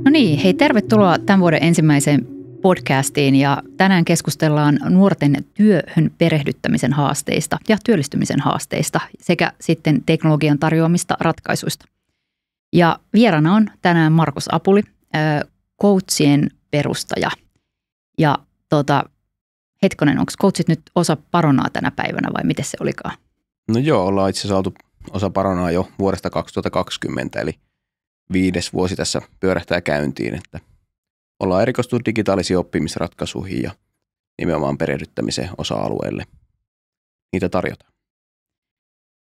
No niin, hei, tervetuloa tämän vuoden ensimmäiseen podcastiin ja tänään keskustellaan nuorten työhön perehdyttämisen haasteista ja työllistymisen haasteista sekä sitten teknologian tarjoamista ratkaisuista. Ja vieraana on tänään Markus Apuli, Coachien perustaja. Ja hetkonen, onko Coachit nyt osa Paronaa tänä päivänä vai miten se olikaan? No joo, ollaan itse asiassa oltu osa Paronaa jo vuodesta 2020, eli 5. vuosi tässä pyörähtää käyntiin, että ollaan erikoistunut digitaalisiin oppimisratkaisuihin ja nimenomaan perehdyttämisen osa-alueelle. Niitä tarjotaan.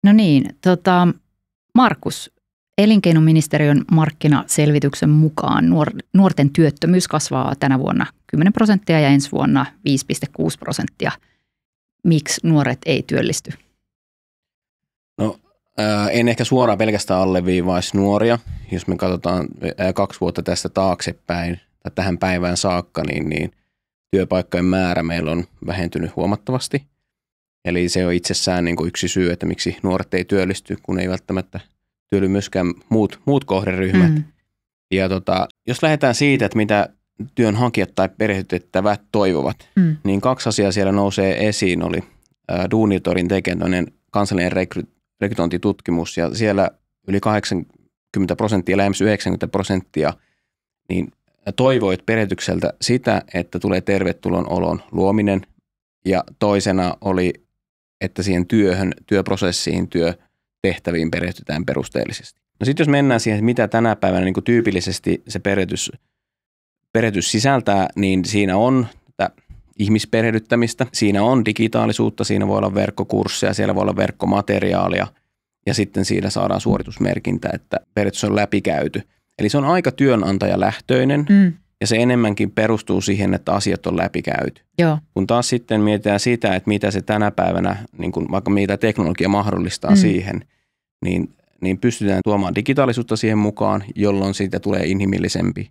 No niin, Markus, elinkeinoministeriön markkinaselvityksen mukaan nuorten työttömyys kasvaa tänä vuonna 10% ja ensi vuonna 5,6%. Miksi nuoret ei työllisty? No en ehkä suoraan pelkästään alleviivaisi nuoria. Jos me katsotaan 2 vuotta tästä taaksepäin tai tähän päivään saakka, niin työpaikkojen määrä meillä on vähentynyt huomattavasti. Eli se on itsessään niin kuin yksi syy, että miksi nuoret ei työllisty, kun ei välttämättä työlly myöskään muut kohderyhmät. Ja jos lähdetään siitä, että mitä työnhakijat tai perehdytettävät toivovat, niin 2 asiaa siellä nousee esiin. Oli Duunitorin tekeminen kansallinen rekrytointitutkimus ja siellä yli 80%, lähemmäs 90% niin toivoit perehdytykseltä sitä, että tulee tervetulon olon luominen ja toisena oli, että siihen työprosessiin, työtehtäviin perehdytetään perusteellisesti. No sitten jos mennään siihen, mitä tänä päivänä niin kuin tyypillisesti se perehdytys sisältää, niin siinä on ihmisperehdyttämistä, siinä on digitaalisuutta, siinä voi olla verkkokursseja, siellä voi olla verkkomateriaalia ja sitten siinä saadaan suoritusmerkintä, että perehdytys on läpikäyty. Eli se on aika työnantajalähtöinen ja se enemmänkin perustuu siihen, että asiat on läpikäyty. Joo. Kun taas sitten mietitään sitä, että mitä se tänä päivänä, niin kun vaikka mitä teknologia mahdollistaa siihen, niin pystytään tuomaan digitaalisuutta siihen mukaan, jolloin siitä tulee inhimillisempi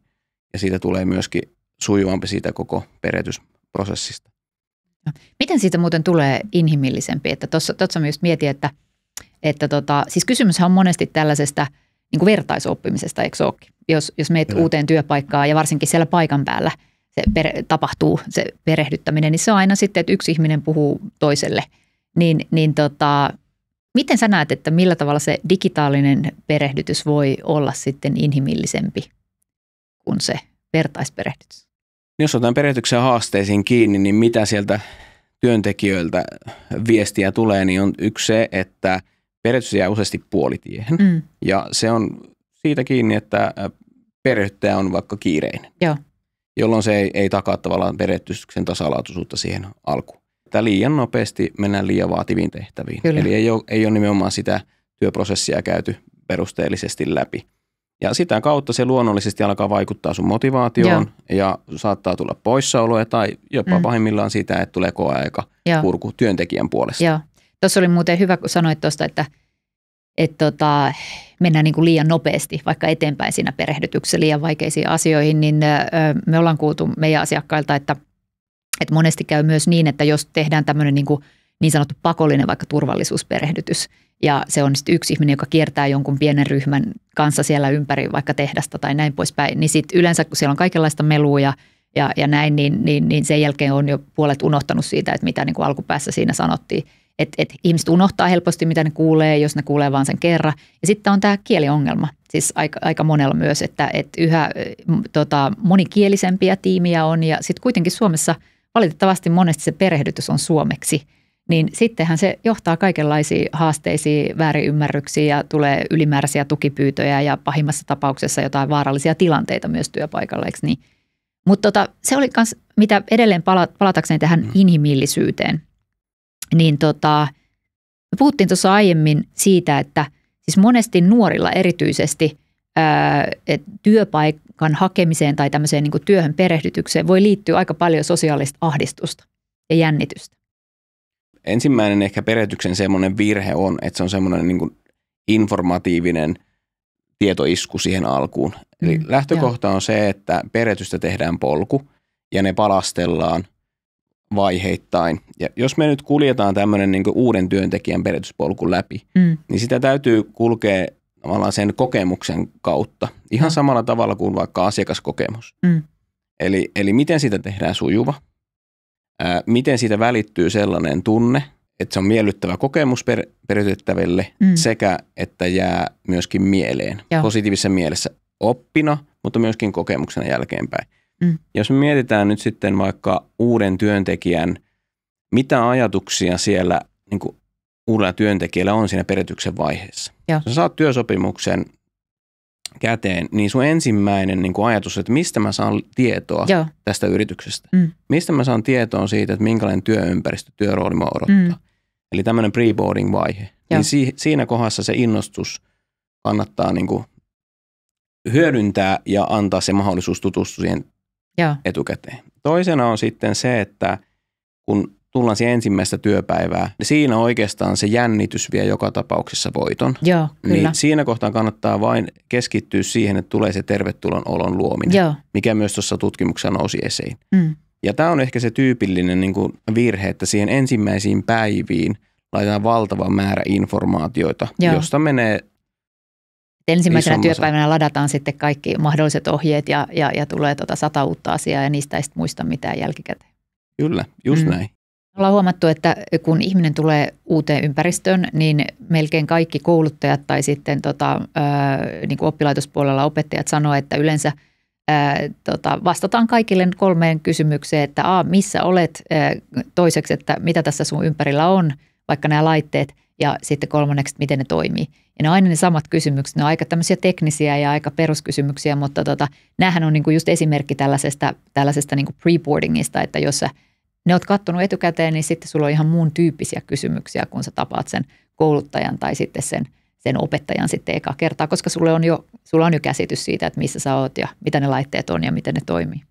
ja siitä tulee myöskin sujuvampi siitä koko perehdytysprosessista. Miten siitä muuten tulee inhimillisempi? Että tuossa just mietin, että siis kysymyshän on monesti tällaisesta niin kuin vertaisoppimisesta, eikö olekin? Jos meet uuteen työpaikkaan ja varsinkin siellä paikan päällä se tapahtuu se perehdyttäminen, niin se on aina sitten, että yksi ihminen puhuu toiselle. Miten sä näet, että millä tavalla se digitaalinen perehdytys voi olla sitten inhimillisempi kuin se vertaisperehdytys? Jos otetaan perehdytyksen haasteisiin kiinni, niin mitä sieltä työntekijöiltä viestiä tulee, niin on yksi se, että perehdytys jää useasti puolitiehen. Ja se on siitä kiinni, että perehdyttäjä on vaikka kiireinen, jolloin se ei takaa tavallaan perehdytyksen tasalaatuisuutta siihen alkuun. Että liian nopeasti mennään liian vaativiin tehtäviin. Kyllä. Eli ei ole nimenomaan sitä työprosessia käyty perusteellisesti läpi. Ja sitä kautta se luonnollisesti alkaa vaikuttaa sun motivaatioon ja saattaa tulla poissaoloja tai jopa pahimmillaan sitä, että tulee koeaika purku työntekijän puolesta. Joo. Tuossa oli muuten hyvä, kun sanoit tuosta, että mennään niin kuin liian nopeasti vaikka eteenpäin siinä perehdytyksessä liian vaikeisiin asioihin, niin me ollaan kuultu meidän asiakkailta, että monesti käy myös niin, että jos tehdään tämmöinen niin sanottu pakollinen vaikka turvallisuusperehdytys ja se on sitten yksi ihminen, joka kiertää jonkun pienen ryhmän kanssa siellä ympäri vaikka tehdasta tai näin poispäin, niin sitten yleensä kun siellä on kaikenlaista melua ja näin, niin sen jälkeen on jo puolet unohtanut siitä, että mitä niin kuin alkupäässä siinä sanottiin. Että ihmiset unohtaa helposti, mitä ne kuulee, jos ne kuulee vaan sen kerran. Ja sitten on tämä kieliongelma, siis aika monella myös, että yhä monikielisempiä tiimiä on. Ja sitten kuitenkin Suomessa valitettavasti monesti se perehdytys on suomeksi. Niin sittenhän se johtaa kaikenlaisiin haasteisiin, väärinymmärryksiin ja tulee ylimääräisiä tukipyytöjä ja pahimmassa tapauksessa jotain vaarallisia tilanteita myös työpaikalla, eikö niin? Mutta se oli myös, mitä edelleen palatakseni tähän inhimillisyyteen. Niin me puhuttiin tuossa aiemmin siitä, että siis monesti nuorilla erityisesti työpaikan hakemiseen tai tämmöiseen niin kuin työhön perehdytykseen voi liittyä aika paljon sosiaalista ahdistusta ja jännitystä. Ensimmäinen ehkä perehdytyksen semmoinen virhe on, että se on semmoinen niin kuin informatiivinen tietoisku siihen alkuun. Eli lähtökohta on se, että perehdytystä tehdään polku ja ne palastellaan vaiheittain. Ja jos me nyt kuljetaan tämmöinen niin kuin uuden työntekijän peretyspolku läpi, niin sitä täytyy kulkea tavallaan sen kokemuksen kautta. Ihan samalla tavalla kuin vaikka asiakaskokemus. Eli miten siitä tehdään sujuva, miten siitä välittyy sellainen tunne, että se on miellyttävä kokemus peretyttäville sekä että jää myöskin mieleen, positiivisessa mielessä oppina, mutta myöskin kokemuksena jälkeenpäin. Jos me mietitään nyt sitten vaikka uuden työntekijän, mitä ajatuksia siellä niin kuin uudella työntekijällä on siinä peretyksen vaiheessa. Jos sä saat työsopimuksen käteen, niin sun ensimmäinen niin kuin ajatus, että mistä mä saan tietoa tästä yrityksestä. Mistä mä saan tietoa siitä, että minkälainen työympäristö, työrooli mä odottaa. Eli tämmöinen pre-boarding-vaihe. Niin siinä kohdassa se innostus kannattaa niin kuin hyödyntää ja antaa se mahdollisuus tutustua siihen etukäteen. Toisena on sitten se, että kun tullaan siihen ensimmäistä työpäivää, niin siinä oikeastaan se jännitys vie joka tapauksessa voiton. Joo, kyllä. Niin siinä kohtaa kannattaa vain keskittyä siihen, että tulee se tervetulon olon luominen, mikä myös tuossa tutkimuksessa nousi esiin. Ja tämä on ehkä se tyypillinen niin kuin virhe, että siihen ensimmäisiin päiviin laitetaan valtava määrä informaatioita, josta menee ensimmäisenä työpäivänä ladataan sitten kaikki mahdolliset ohjeet ja tulee 100 uutta asiaa ja niistä ei sitten muista mitään jälkikäteen. Kyllä, just näin. Ollaan huomattu, että kun ihminen tulee uuteen ympäristöön, niin melkein kaikki kouluttajat tai sitten niin kuin oppilaitospuolella opettajat sanoo, että yleensä vastataan kaikille 3 kysymykseen, että missä olet, toiseksi, että mitä tässä sun ympärillä on, vaikka nämä laitteet, ja sitten 3, että miten ne toimii. Ja ne on aina ne samat kysymykset, ne on aika tämmöisiä teknisiä ja aika peruskysymyksiä, mutta näähän on niinku just esimerkki tällaisesta niinku pre-boardingista, että jos sä ne oot kattonut etukäteen, niin sitten sulla on ihan muun tyyppisiä kysymyksiä, kun sä tapaat sen kouluttajan tai sitten sen opettajan sitten eka kertaa, koska sulla on jo käsitys siitä, että missä sä oot ja mitä ne laitteet on ja miten ne toimii.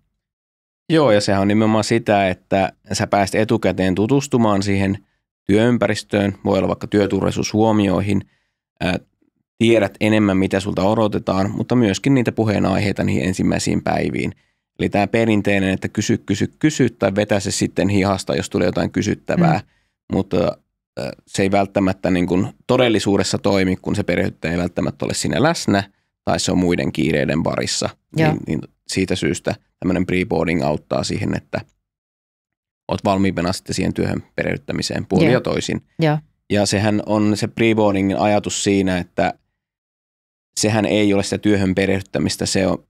Joo, ja sehän on nimenomaan sitä, että sä pääst etukäteen tutustumaan siihen työympäristöön, voi olla vaikka työturvallisuushuomioihin, tiedät enemmän, mitä sulta odotetaan, mutta myöskin niitä puheenaiheita niihin ensimmäisiin päiviin. Eli tämä perinteinen, että kysy tai vetä se sitten hihasta, jos tulee jotain kysyttävää, mutta se ei välttämättä niin kuin todellisuudessa toimi, kun se perehdyttäjä ei välttämättä ole siinä läsnä tai se on muiden kiireiden parissa. Niin siitä syystä tämmöinen pre-boarding auttaa siihen, että olet valmiimpana sitten siihen työhön perehdyttämiseen puolin ja toisin. Ja sehän on se pre-boardingin ajatus siinä, että sehän ei ole sitä työhön perehdyttämistä, se on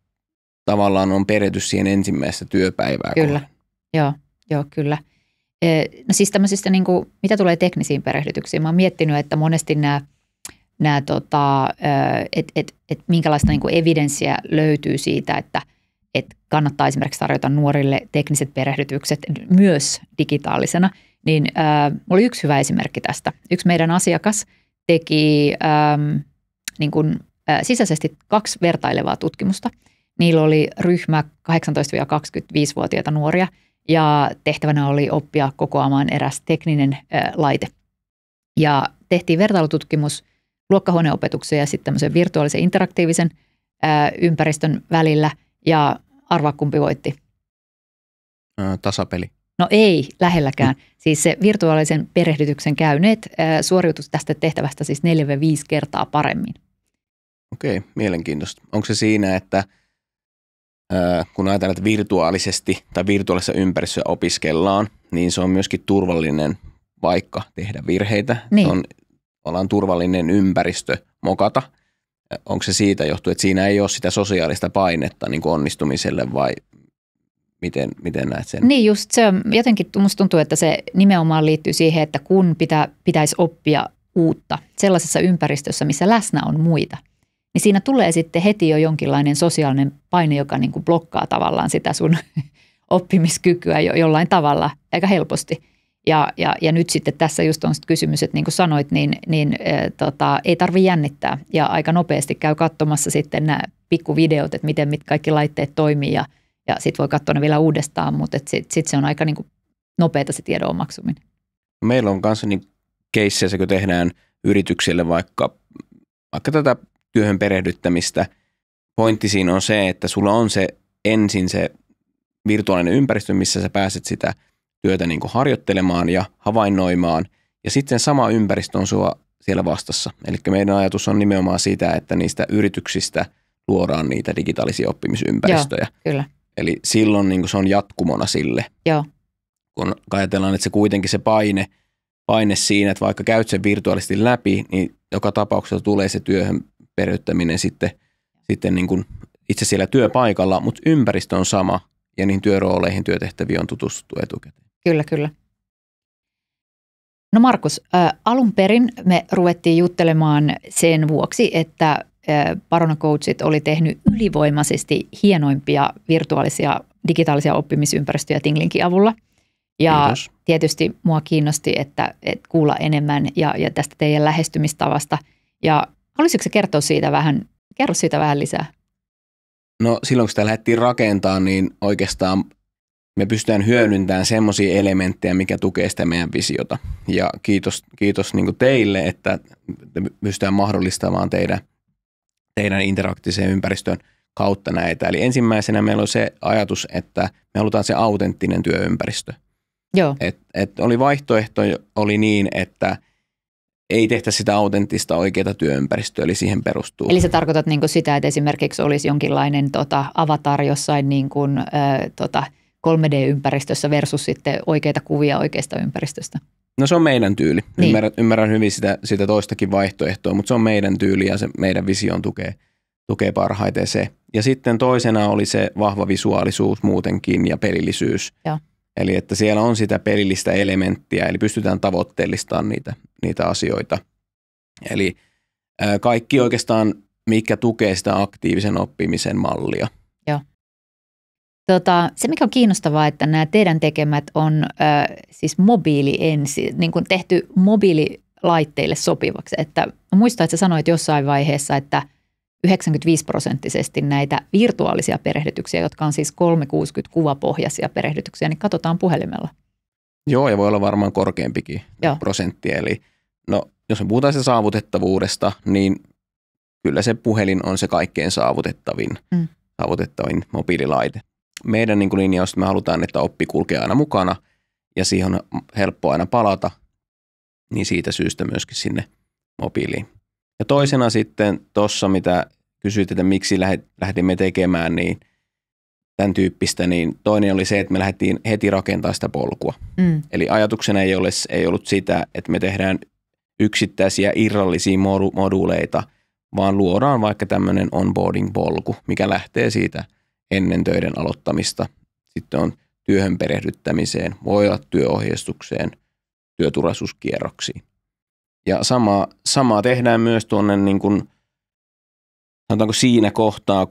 tavallaan on perehdytys siihen ensimmäistä työpäivää. Kyllä, joo, kyllä. No siis tämmöisistä, niin kuin, mitä tulee teknisiin perehdytyksiin, mä oon miettinyt, että monesti että minkälaista niin kuin evidenssiä löytyy siitä, että kannattaa esimerkiksi tarjota nuorille tekniset perehdytykset myös digitaalisena, niin oli yksi hyvä esimerkki tästä. Yksi meidän asiakas teki niin kuin, sisäisesti 2 vertailevaa tutkimusta. Niillä oli ryhmä 18-25-vuotiaita nuoria ja tehtävänä oli oppia kokoamaan eräs tekninen laite. Ja tehtiin vertailututkimus luokkahuoneopetuksen ja sitten tämmöisen virtuaalisen interaktiivisen ympäristön välillä ja arvaa kumpi voitti. Tasapeli. No ei lähelläkään. Siis se virtuaalisen perehdytyksen käyneet suoriutus tästä tehtävästä siis 4-5 kertaa paremmin. Okei, mielenkiintoista. Onko se siinä, että kun ajatellaan, että virtuaalisesti tai virtuaalisessa ympäristössä opiskellaan, niin se on myöskin turvallinen paikka tehdä virheitä. Niin. Ollaan turvallinen ympäristö mokata. Onko se siitä johtuu, että siinä ei ole sitä sosiaalista painetta niin kuin onnistumiselle vai miten näet sen? Niin just se on, jotenkin musta tuntuu, että se nimenomaan liittyy siihen, että kun pitäisi oppia uutta sellaisessa ympäristössä, missä läsnä on muita, niin siinä tulee sitten heti jo jonkinlainen sosiaalinen paine, joka niin kuin blokkaa tavallaan sitä sun oppimiskykyä jollain tavalla aika helposti. Ja nyt sitten tässä just on kysymys, että niin kuin sanoit, niin ei tarvitse jännittää ja aika nopeasti käy katsomassa sitten nämä pikkuvideot, että miten kaikki laitteet toimii ja sitten voi katsoa ne vielä uudestaan, mutta sitten se on aika niin kuin nopeata se tiedon omaksuminen. Meillä on kanssa niin keissejä, kun tehdään yrityksille vaikka tätä työhön perehdyttämistä. Pointti siinä on se, että sulla on se ensin se virtuaalinen ympäristö, missä sä pääset sitä työtä niin kuin harjoittelemaan ja havainnoimaan. Ja sitten sama ympäristö on sua siellä vastassa. Eli meidän ajatus on nimenomaan sitä, että niistä yrityksistä luodaan niitä digitaalisia oppimisympäristöjä. Joo, kyllä. Eli silloin niin kuin se on jatkumona sille. Joo. Kun ajatellaan, että se kuitenkin se paine siinä, että vaikka käyt sen virtuaalisesti läpi, niin joka tapauksessa tulee se työhön perehdyttäminen sitten niin kuin itse siellä työpaikalla, mutta ympäristö on sama ja niihin työrooleihin, työtehtäviin on tutustuttu etukäteen. Kyllä, kyllä. No Markus, alun perin me ruvettiin juttelemaan sen vuoksi, että Barona Coachit oli tehnyt ylivoimaisesti hienoimpia virtuaalisia digitaalisia oppimisympäristöjä Tinglinkin avulla. Ja Kiitos. Tietysti mua kiinnosti, että kuulla enemmän ja tästä teidän lähestymistavasta. Ja haluaisitko sä kertoa siitä vähän lisää? No silloin kun sitä lähdettiin rakentamaan, niin oikeastaan me pystytään hyödyntämään semmoisia elementtejä, mikä tukee sitä meidän visiota. Ja kiitos niin kuin teille, että pystytään mahdollistamaan teidän interaktiivisen ympäristön kautta näitä. Eli ensimmäisenä meillä on se ajatus, että me halutaan se autenttinen työympäristö. Joo. Et oli vaihtoehto oli niin, että ei tehtä sitä autenttista oikeaa työympäristöä, eli siihen perustuu. Eli sä tarkoitat niin kuin sitä, että esimerkiksi olisi jonkinlainen avatar jossain niin kuin, 3D-ympäristössä versus sitten oikeita kuvia oikeasta ympäristöstä? No se on meidän tyyli. Niin. Ymmärrän hyvin sitä toistakin vaihtoehtoa, mutta se on meidän tyyli ja se meidän vision tukee parhaiten se. Ja sitten toisena oli se vahva visuaalisuus muutenkin ja pelillisyys. Joo. Eli että siellä on sitä pelillistä elementtiä, eli pystytään tavoitteellistamaan niitä asioita. Eli kaikki oikeastaan, mikä tukee sitä aktiivisen oppimisen mallia. Joo. Se, mikä on kiinnostavaa, että nämä teidän tekemät on siis niin kuin tehty mobiililaitteille sopivaksi. Että muistan, että sä sanoit jossain vaiheessa, että 95% näitä virtuaalisia perehdytyksiä, jotka on siis 360-kuvapohjaisia perehdytyksiä, niin katsotaan puhelimella. Joo, ja voi olla varmaan korkeampikin prosentti. Eli no, jos me puhutaan se saavutettavuudesta, niin kyllä se puhelin on se kaikkein saavutettavin mobiililaite. Meidän niin kuin linjaus, että me halutaan, että oppi kulkee aina mukana ja siihen on helppo aina palata, niin siitä syystä myöskin sinne mobiiliin. Ja toisena sitten tuossa, mitä kysyit, että miksi lähdimme tekemään niin tämän tyyppistä, niin toinen oli se, että me lähdettiin heti rakentamaan sitä polkua. Eli ajatuksena ei ollut sitä, että me tehdään yksittäisiä irrallisia moduuleita, vaan luodaan vaikka tämmöinen onboarding-polku, mikä lähtee siitä ennen töiden aloittamista. Sitten on työhön perehdyttämiseen, voi olla työohjeistukseen, työturvallisuuskierroksiin. Ja samaa tehdään myös tuonne niin kuin, sanotaanko siinä kohtaa,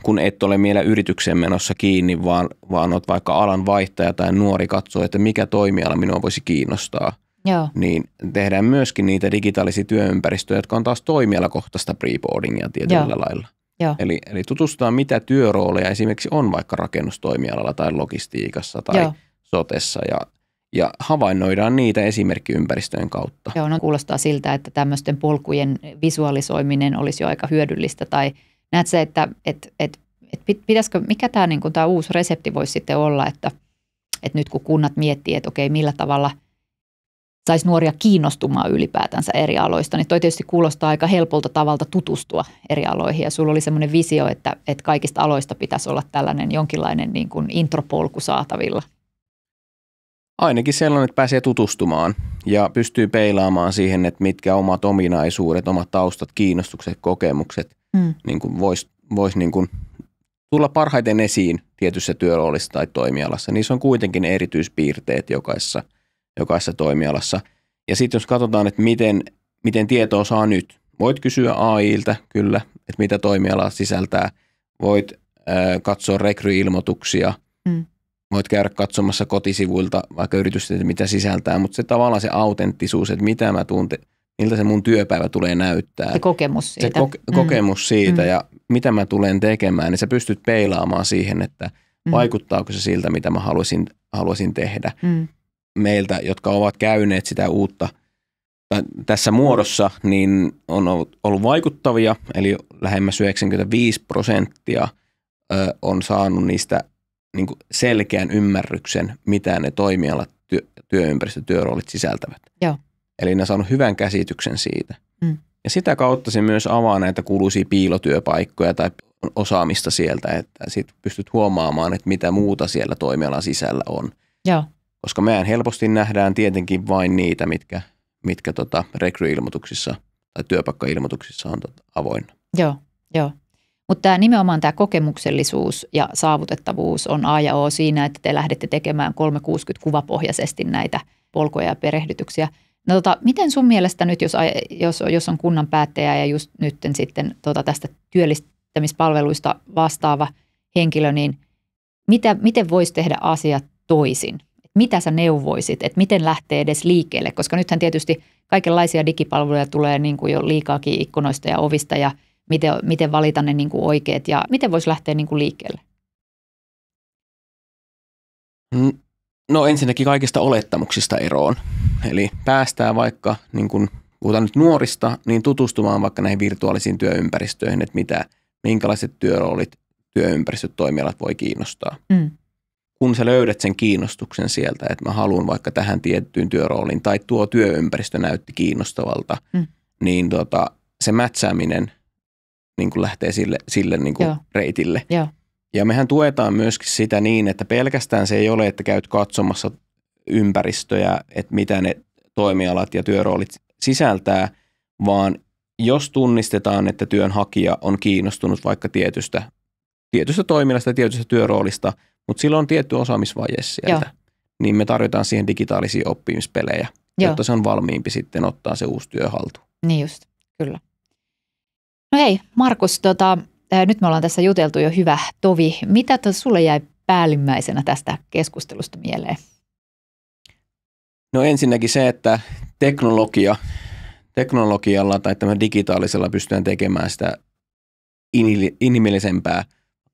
kun et ole vielä yritykseen menossa kiinni, vaan olet vaikka alan vaihtaja tai nuori katsoo, että mikä toimiala minua voisi kiinnostaa. Joo. Niin tehdään myöskin niitä digitaalisia työympäristöjä, jotka on taas toimialakohtaista preboardingia tietyllä lailla. Joo. Eli tutustutaan, mitä työrooleja esimerkiksi on vaikka rakennustoimialalla tai logistiikassa tai sotessa ja havainnoidaan niitä esimerkkiympäristöjen kautta. Joo, no kuulostaa siltä, että tämmöisten polkujen visualisoiminen olisi jo aika hyödyllistä. Tai näet se, että pitäisikö, mikä tämä, niin kuin tämä uusi resepti voisi sitten olla, että nyt kun kunnat miettii, että okei, millä tavalla saisi nuoria kiinnostumaan ylipäätänsä eri aloista, niin toi tietysti kuulostaa aika helpolta tavalta tutustua eri aloihin. Ja sulla oli semmoinen visio, että kaikista aloista pitäisi olla tällainen jonkinlainen niin kuin intropolku saatavilla. Ainakin sellainen, että pääsee tutustumaan ja pystyy peilaamaan siihen, että mitkä omat ominaisuudet, omat taustat, kiinnostukset, kokemukset niin kuin vois niin kuin tulla parhaiten esiin tietyssä työroolissa tai toimialassa. Niissä on kuitenkin erityispiirteet jokaisessa toimialassa. Ja sitten jos katsotaan, että miten tietoa saa nyt, voit kysyä AI:ltä kyllä, että mitä toimiala sisältää. Voit katsoa rekryilmoituksia. Voit käydä katsomassa kotisivuilta vaikka yritystä, mitä sisältää, mutta se tavallaan se autenttisuus, että mitä mä tuun, miltä se mun työpäivä tulee näyttää. Se kokemus siitä. Kokemus siitä ja mitä mä tulen tekemään, niin sä pystyt peilaamaan siihen, että vaikuttaako se siltä, mitä mä haluaisin tehdä. Meiltä, jotka ovat käyneet sitä uutta tässä muodossa, niin on ollut vaikuttavia, eli lähemmäs 95% on saanut niistä niin kuin selkeän ymmärryksen, mitä ne toimialat työympäristö, työroolit sisältävät. Joo. Eli ne on saanut hyvän käsityksen siitä. Ja sitä kautta se myös avaa näitä kuuluisia piilotyöpaikkoja tai osaamista sieltä, että sit pystyt huomaamaan, että mitä muuta siellä toimialan sisällä on. Joo. Koska mehän helposti nähdään tietenkin vain niitä, mitkä rekryilmoituksissa tai työpaikkailmoituksissa on avoinna. Joo. Mutta nimenomaan tämä kokemuksellisuus ja saavutettavuus on A ja O siinä, että te lähdette tekemään 360-kuvapohjaisesti näitä polkuja ja perehdytyksiä. No miten sun mielestä nyt, jos on kunnan päättäjä ja just nyt sitten tästä työllistämispalveluista vastaava henkilö, niin miten voisi tehdä asiat toisin? Mitä sä neuvoisit, että miten lähtee edes liikkeelle? Koska nythän tietysti kaikenlaisia digipalveluja tulee niin kuin jo liikaakin ikkunoista ja ovista ja miten valita ne niin kuin oikeat ja miten voisi lähteä niin kuin liikkeelle? No ensinnäkin kaikista olettamuksista eroon. Eli päästään vaikka, niin kun puhutaan nyt nuorista, niin tutustumaan vaikka näihin virtuaalisiin työympäristöihin, että minkälaiset työroolit, työympäristöt, toimialat voi kiinnostaa. Kun sä löydät sen kiinnostuksen sieltä, että mä haluan vaikka tähän tiettyyn työrooliin tai tuo työympäristö näytti kiinnostavalta, niin se mätsääminen niin kuin lähtee sille niin kuin reitille. Joo. Ja mehän tuetaan myöskin sitä niin, että pelkästään se ei ole, että käyt katsomassa ympäristöjä, että mitä ne toimialat ja työroolit sisältää, vaan jos tunnistetaan, että työnhakija on kiinnostunut vaikka tietystä toimialasta ja tietystä työroolista, mutta sillä on tietty osaamisvaje sieltä, niin me tarjotaan siihen digitaalisia oppimispelejä, jotta se on valmiimpi sitten ottaa se uusi työ haltuun. Niin just, kyllä. No hei, Markus, nyt me ollaan tässä juteltu jo hyvä tovi. Mitä sulle jäi päällimmäisenä tästä keskustelusta mieleen? No ensinnäkin se, että teknologialla tai tämän digitaalisella pystytään tekemään sitä inhimillisempää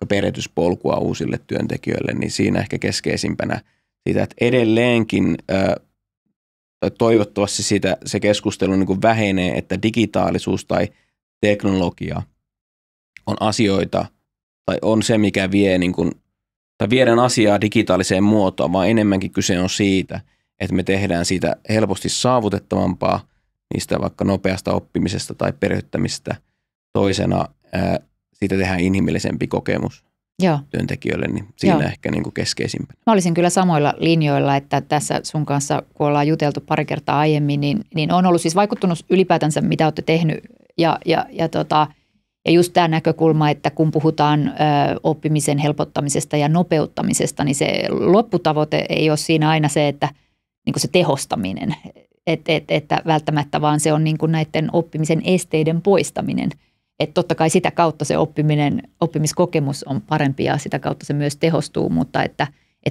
perehdytyspolkua uusille työntekijöille, niin siinä ehkä keskeisimpänä siitä, että edelleenkin toivottavasti se keskustelu niin kuin vähenee, että digitaalisuus tai teknologia on asioita tai on se, mikä viedään asiaa digitaaliseen muotoon, vaan enemmänkin kyse on siitä, että me tehdään siitä helposti saavutettavampaa, niistä vaikka nopeasta oppimisesta tai perehdyttämistä. Toisena siitä tehdään inhimillisempi kokemus työntekijöille, niin siinä ehkä niin kuin keskeisimpänä. Mä olisin kyllä samoilla linjoilla, että tässä sun kanssa, kun ollaan juteltu pari kertaa aiemmin, niin on ollut siis vaikuttunut ylipäätänsä, mitä olette tehnyt ja just tämä näkökulma, että kun puhutaan oppimisen helpottamisesta ja nopeuttamisesta, niin se lopputavoite ei ole siinä aina se, että niin kuin se tehostaminen, että välttämättä vaan se on niin kuin näiden oppimisen esteiden poistaminen. Että totta kai sitä kautta se oppimiskokemus on parempi ja sitä kautta se myös tehostuu, mutta että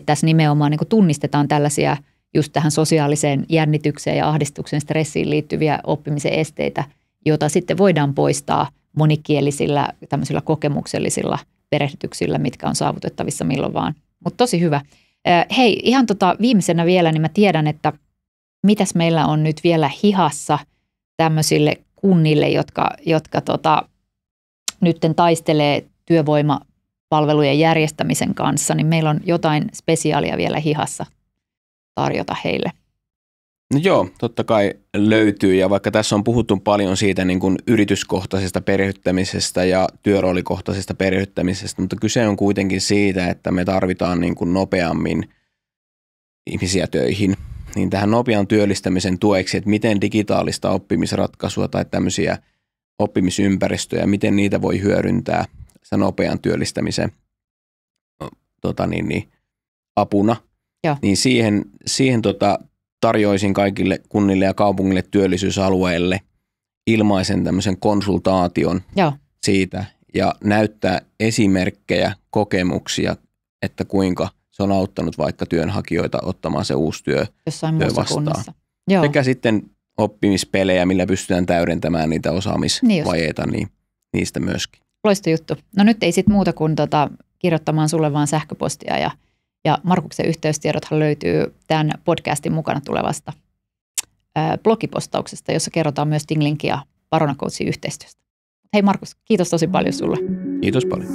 tässä nimenomaan niin kuin tunnistetaan tällaisia just tähän sosiaaliseen jännitykseen ja ahdistukseen, stressiin liittyviä oppimisen esteitä, joita sitten voidaan poistaa monikielisillä tämmöisillä kokemuksellisilla perehdytyksillä, mitkä on saavutettavissa milloin vaan. Mutta tosi hyvä. Hei, ihan viimeisenä vielä, niin mä tiedän, että mitäs meillä on nyt vielä hihassa tämmöisille kunnille, jotka nytten taistelee työvoimapalvelujen järjestämisen kanssa, niin meillä on jotain spesiaalia vielä hihassa tarjota heille. No joo, totta kai löytyy, ja vaikka tässä on puhuttu paljon siitä niin kuin yrityskohtaisesta perehdyttämisestä ja työroolikohtaisesta perehdyttämisestä, mutta kyse on kuitenkin siitä, että me tarvitaan niin kuin nopeammin ihmisiä töihin, niin tähän nopean työllistämisen tueksi, että miten digitaalista oppimisratkaisua tai tämmöisiä oppimisympäristöjä, miten niitä voi hyödyntää sen nopean työllistämisen apuna, niin siihen tarjoisin kaikille kunnille ja kaupungille työllisyysalueille ilmaisen tämmöisen konsultaation siitä ja näyttää esimerkkejä, kokemuksia, että kuinka se on auttanut vaikka työnhakijoita ottamaan se uusi työ vastaan. Sekä sitten oppimispelejä, millä pystytään täydentämään niitä osaamisvajeita, niin niistä myöskin. Loista juttu. No nyt ei sitten muuta kuin kirjoittamaan sulle vaan sähköpostia ja Markuksen yhteystiedothan löytyy tämän podcastin mukana tulevasta blogipostauksesta, jossa kerrotaan myös Tinglinkin ja Barona Coachin yhteistyöstä. Hei Markus, kiitos tosi paljon sulle. Kiitos paljon.